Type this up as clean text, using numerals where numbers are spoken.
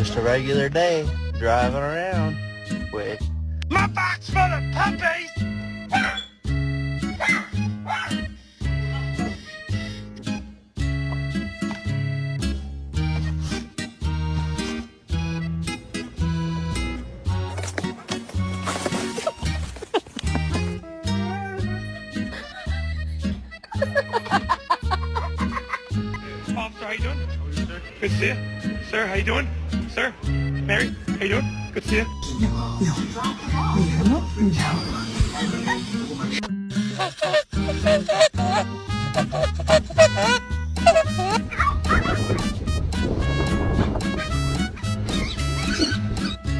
just a regular day driving around with my box full of puppies. Officer, how you doing? Good to see you. Sir, how you doing? Sir, Mary, how you doing? Good to see you.